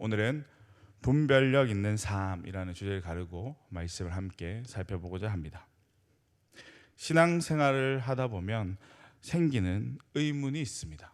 오늘은 분별력 있는 삶이라는 주제를 가르고 말씀을 함께 살펴보고자 합니다. 신앙생활을 하다 보면 생기는 의문이 있습니다.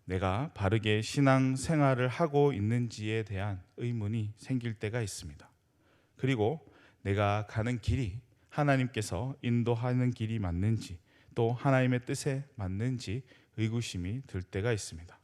내가 바르게 신앙생활을 하고 있는지에 대한 의문이 생길 때가 있습니다. 그리고 내가 가는 길이 하나님께서 인도하는 길이 맞는지, 또 하나님의 뜻에 맞는지 의구심이 들 때가 있습니다.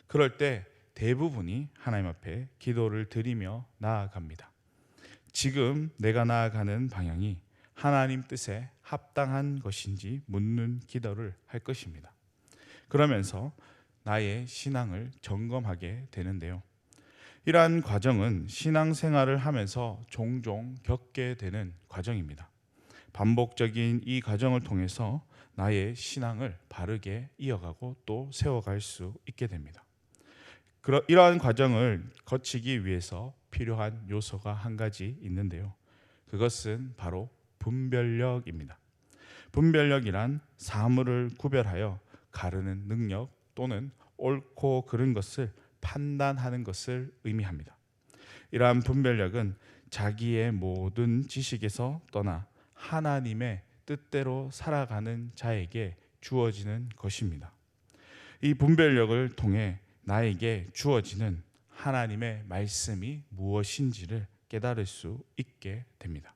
그럴 때 대부분이 하나님 앞에 기도를 드리며 나아갑니다. 지금 내가 나아가는 방향이 하나님 뜻에 합당한 것인지 묻는 기도를 할 것입니다. 그러면서 나의 신앙을 점검하게 되는데요. 이러한 과정은 신앙생활을 하면서 종종 겪게 되는 과정입니다. 반복적인 이 과정을 통해서 나의 신앙을 바르게 이어가고 또 세워갈 수 있게 됩니다. 이러한 과정을 거치기 위해서 필요한 요소가 한 가지 있는데요. 그것은 바로 분별력입니다. 분별력이란 사물을 구별하여 가르는 능력 또는 옳고 그른 것을 판단하는 것을 의미합니다. 이러한 분별력은 자기의 모든 지식에서 떠나 하나님의 뜻대로 살아가는 자에게 주어지는 것입니다. 이 분별력을 통해 나에게 주어지는 하나님의 말씀이 무엇인지를 깨달을 수 있게 됩니다.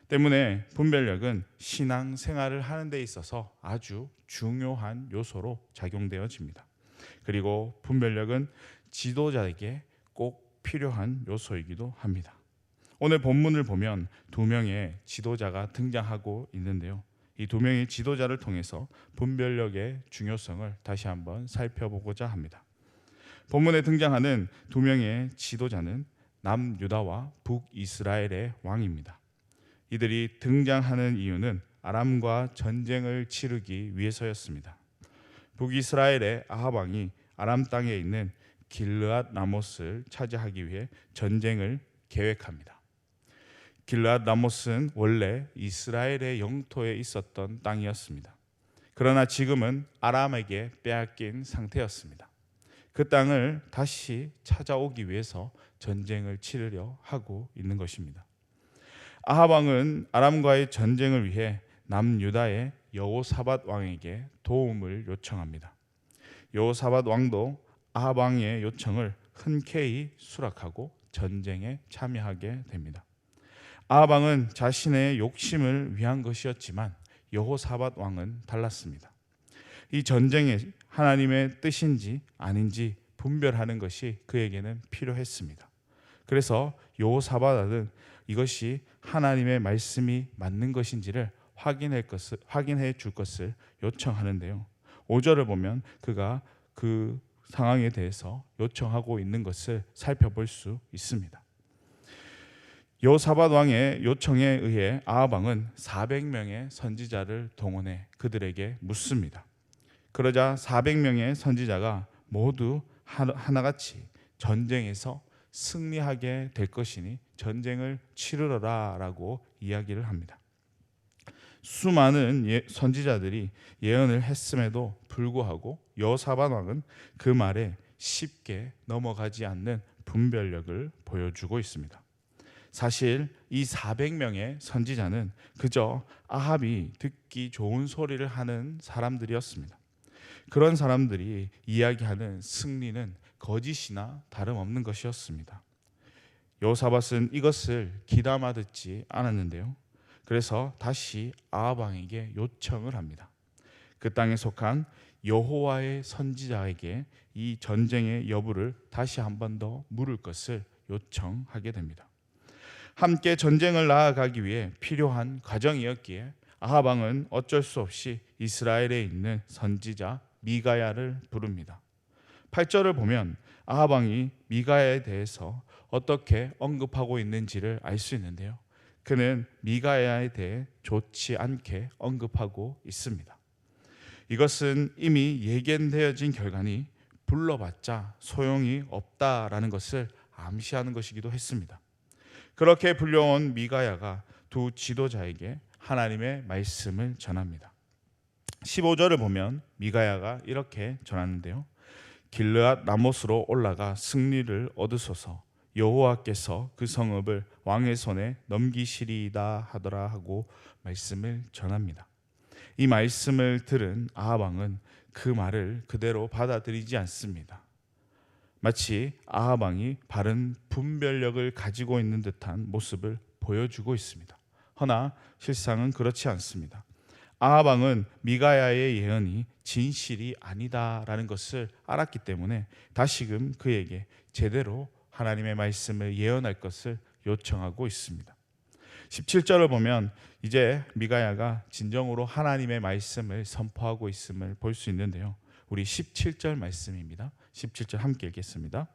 때문에 분별력은 신앙생활을 하는 데 있어서 아주 중요한 요소로 작용되어집니다. 그리고 분별력은 지도자에게 꼭 필요한 요소이기도 합니다. 오늘 본문을 보면 두 명의 지도자가 등장하고 있는데요. 이 두 명의 지도자를 통해서 분별력의 중요성을 다시 한번 살펴보고자 합니다. 본문에 등장하는 두 명의 지도자는 남유다와 북이스라엘의 왕입니다. 이들이 등장하는 이유는 아람과 전쟁을 치르기 위해서였습니다. 북이스라엘의 아합 왕이 아람 땅에 있는 길르앗 라못을 차지하기 위해 전쟁을 계획합니다. 길르앗 라못은 원래 이스라엘의 영토에 있었던 땅이었습니다. 그러나 지금은 아람에게 빼앗긴 상태였습니다. 그 땅을 다시 찾아오기 위해서 전쟁을 치르려 하고 있는 것입니다. 아합 왕은 아람과의 전쟁을 위해 남유다의 여호사밧 왕에게 도움을 요청합니다. 여호사밧 왕도 아합 왕의 요청을 흔쾌히 수락하고 전쟁에 참여하게 됩니다. 아합 왕은 자신의 욕심을 위한 것이었지만 여호사밧 왕은 달랐습니다. 이 전쟁에 하나님의 뜻인지 아닌지 분별하는 것이 그에게는 필요했습니다. 그래서 여호사밧은 이것이 하나님의 말씀이 맞는 것인지를 확인해 줄 것을 요청하는데요. 5절을 보면 그가 그 상황에 대해서 요청하고 있는 것을 살펴볼 수 있습니다. 여호사밧 왕의 요청에 의해 아합 왕은 400명의 선지자를 동원해 그들에게 묻습니다. 그러자 400명의 선지자가 모두 하나같이 전쟁에서 승리하게 될 것이니 전쟁을 치르라 라고 이야기를 합니다. 수많은 선지자들이 예언을 했음에도 불구하고 여호사밧 왕은 그 말에 쉽게 넘어가지 않는 분별력을 보여주고 있습니다. 사실 이 400명의 선지자는 그저 아합이 듣기 좋은 소리를 하는 사람들이었습니다. 그런 사람들이 이야기하는 승리는 거짓이나 다름없는 것이었습니다. 여호사밧은 이것을 귀담아 듣지 않았는데요. 그래서 다시 아합 왕에게 요청을 합니다. 그 땅에 속한 여호와의 선지자에게 이 전쟁의 여부를 다시 한 번 더 물을 것을 요청하게 됩니다. 함께 전쟁을 나아가기 위해 필요한 과정이었기에 아합 왕은 어쩔 수 없이 이스라엘에 있는 선지자 미가야를 부릅니다. 8절을 보면 아합 왕이 미가야에 대해서 어떻게 언급하고 있는지를 알 수 있는데요. 그는 미가야에 대해 좋지 않게 언급하고 있습니다. 이것은 이미 예견되어진 결과니 불러봤자 소용이 없다라는 것을 암시하는 것이기도 했습니다. 그렇게 불려온 미가야가 두 지도자에게 하나님의 말씀을 전합니다. 15절을 보면 미가야가 이렇게 전하는데요. 길르앗 라못으로 올라가 승리를 얻으소서. 여호와께서 그 성읍을 왕의 손에 넘기시리이다 하더라 하고 말씀을 전합니다. 이 말씀을 들은 아합 왕은 그 말을 그대로 받아들이지 않습니다. 마치 아합 왕이 바른 분별력을 가지고 있는 듯한 모습을 보여주고 있습니다. 허나 실상은 그렇지 않습니다. 아합 왕은 미가야의 예언이 진실이 아니다라는 것을 알았기 때문에 다시금 그에게 제대로 하나님의 말씀을 예언할 것을 요청하고 있습니다. 17절을 보면 이제 미가야가 진정으로 하나님의 말씀을 선포하고 있음을 볼 수 있는데요. 우리 17절 말씀입니다. 17절 함께 읽겠습니다.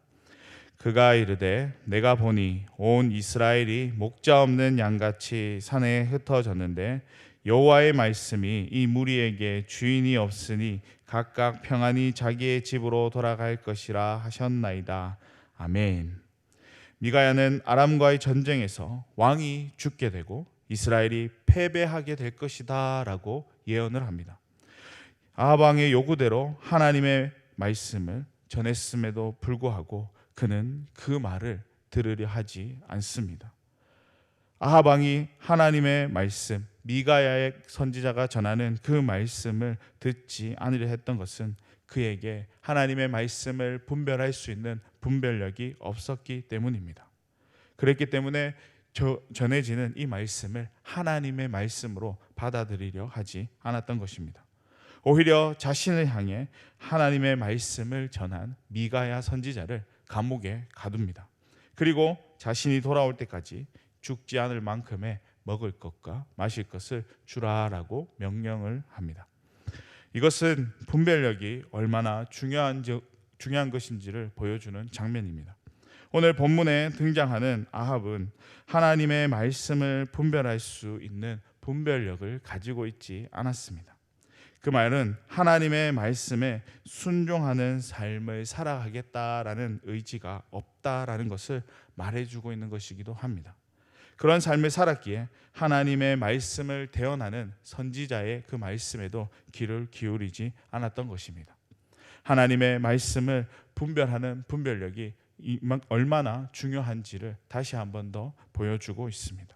그가 이르되 내가 보니 온 이스라엘이 목자 없는 양같이 산에 흩어졌는데 여호와의 말씀이 이 무리에게 주인이 없으니 각각 평안히 자기의 집으로 돌아갈 것이라 하셨나이다. 아멘. 미가야는 아람과의 전쟁에서 왕이 죽게 되고 이스라엘이 패배하게 될 것이다 라고 예언을 합니다. 아합 왕의 요구대로 하나님의 말씀을 전했음에도 불구하고 그는 그 말을 들으려 하지 않습니다. 아합 왕이 하나님의 말씀, 미가야의 선지자가 전하는 그 말씀을 듣지 않으려 했던 것은 그에게 하나님의 말씀을 분별할 수 있는 분별력이 없었기 때문입니다. 그랬기 때문에 전해지는 이 말씀을 하나님의 말씀으로 받아들이려 하지 않았던 것입니다. 오히려 자신을 향해 하나님의 말씀을 전한 미가야 선지자를 감옥에 가둡니다. 그리고 자신이 돌아올 때까지 죽지 않을 만큼의 먹을 것과 마실 것을 주라라고 명령을 합니다. 이것은 분별력이 얼마나 중요한 것인지를 보여주는 장면입니다. 오늘 본문에 등장하는 아합은 하나님의 말씀을 분별할 수 있는 분별력을 가지고 있지 않았습니다. 그 말은 하나님의 말씀에 순종하는 삶을 살아가겠다라는 의지가 없다라는 것을 말해주고 있는 것이기도 합니다. 그런 삶을 살았기에 하나님의 말씀을 대언하는 선지자의 그 말씀에도 귀를 기울이지 않았던 것입니다. 하나님의 말씀을 분별하는 분별력이 얼마나 중요한지를 다시 한 번 더 보여주고 있습니다.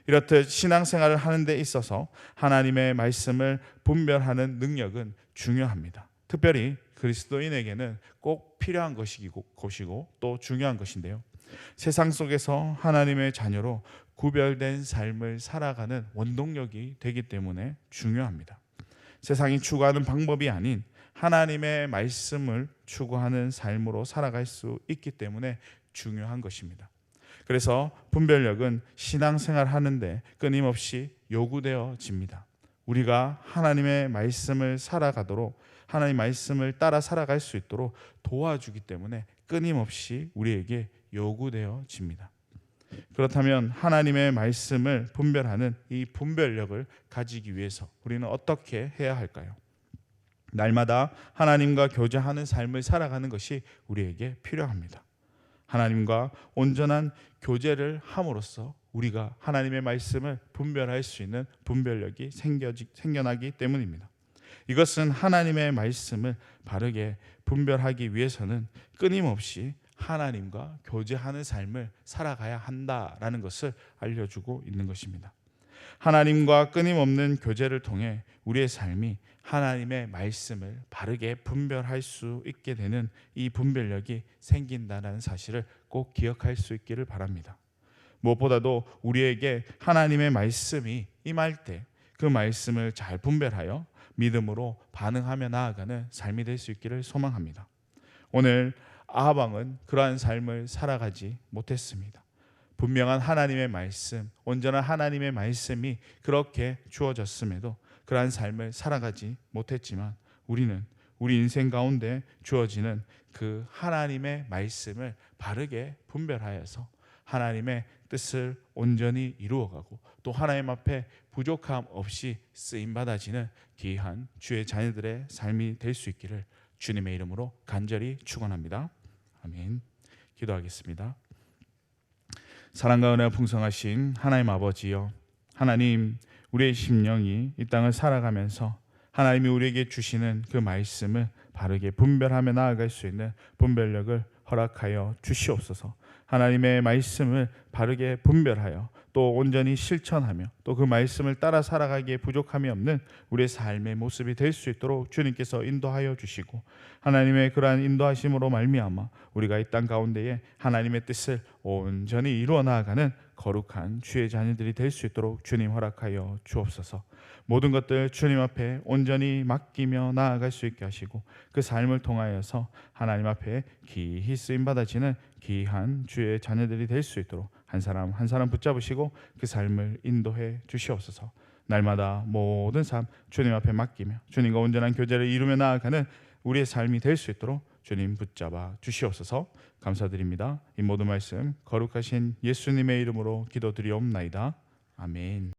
이렇듯 신앙생활을 하는 데 있어서 하나님의 말씀을 분별하는 능력은 중요합니다. 특별히 그리스도인에게는 꼭 필요한 것이고 또 중요한 것인데요. 세상 속에서 하나님의 자녀로 구별된 삶을 살아가는 원동력이 되기 때문에 중요합니다. 세상이 추구하는 방법이 아닌 하나님의 말씀을 추구하는 삶으로 살아갈 수 있기 때문에 중요한 것입니다. 그래서 분별력은 신앙생활 하는데 끊임없이 요구되어집니다. 우리가 하나님의 말씀을 살아가도록 하나님의 말씀을 따라 살아갈 수 있도록 도와주기 때문에 끊임없이 우리에게 요구되어집니다. 그렇다면 하나님의 말씀을 분별하는 이 분별력을 가지기 위해서 우리는 어떻게 해야 할까요? 날마다 하나님과 교제하는 삶을 살아가는 것이 우리에게 필요합니다. 하나님과 온전한 교제를 함으로써 우리가 하나님의 말씀을 분별할 수 있는 분별력이 생겨나기 때문입니다. 이것은 하나님의 말씀을 바르게 분별하기 위해서는 끊임없이 하나님과 교제하는 삶을 살아가야 한다라는 것을 알려주고 있는 것입니다. 하나님과 끊임없는 교제를 통해 우리의 삶이 하나님의 말씀을 바르게 분별할 수 있게 되는 이 분별력이 생긴다는 사실을 꼭 기억할 수 있기를 바랍니다. 무엇보다도 우리에게 하나님의 말씀이 임할 때 그 말씀을 잘 분별하여 믿음으로 반응하며 나아가는 삶이 될 수 있기를 소망합니다. 오늘 아합 왕은 그러한 삶을 살아가지 못했습니다. 분명한 하나님의 말씀, 온전한 하나님의 말씀이 그렇게 주어졌음에도 그러한 삶을 살아가지 못했지만 우리는 우리 인생 가운데 주어지는 그 하나님의 말씀을 바르게 분별하여서 하나님의 뜻을 온전히 이루어가고 또 하나님 앞에 부족함 없이 쓰임받아지는 귀한 주의 자녀들의 삶이 될 수 있기를 주님의 이름으로 간절히 축원합니다. 아멘. 기도하겠습니다. 사랑과 은혜가 풍성하신 하나님 아버지여, 하나님, 우리의 심령이 이 땅을 살아가면서 하나님이 우리에게 주시는 그 말씀을 바르게 분별하며 나아갈 수 있는 분별력을 허락하여 주시옵소서. 하나님의 말씀을 바르게 분별하여 또 온전히 실천하며 또 그 말씀을 따라 살아가기에 부족함이 없는 우리의 삶의 모습이 될 수 있도록 주님께서 인도하여 주시고, 하나님의 그러한 인도하심으로 말미암아 우리가 이 땅 가운데에 하나님의 뜻을 온전히 이루어 나아가는 거룩한 주의 자녀들이 될 수 있도록 주님 허락하여 주옵소서. 모든 것들 주님 앞에 온전히 맡기며 나아갈 수 있게 하시고, 그 삶을 통하여서 하나님 앞에 기히 쓰임 받아지는 귀한 주의 자녀들이 될 수 있도록 한 사람 한 사람 붙잡으시고 그 삶을 인도해 주시옵소서. 날마다 모든 삶 주님 앞에 맡기며 주님과 온전한 교제를 이루며 나아가는 우리의 삶이 될 수 있도록 주님 붙잡아 주시옵소서. 감사드립니다. 이 모든 말씀 거룩하신 예수님의 이름으로 기도드리옵나이다. 아멘.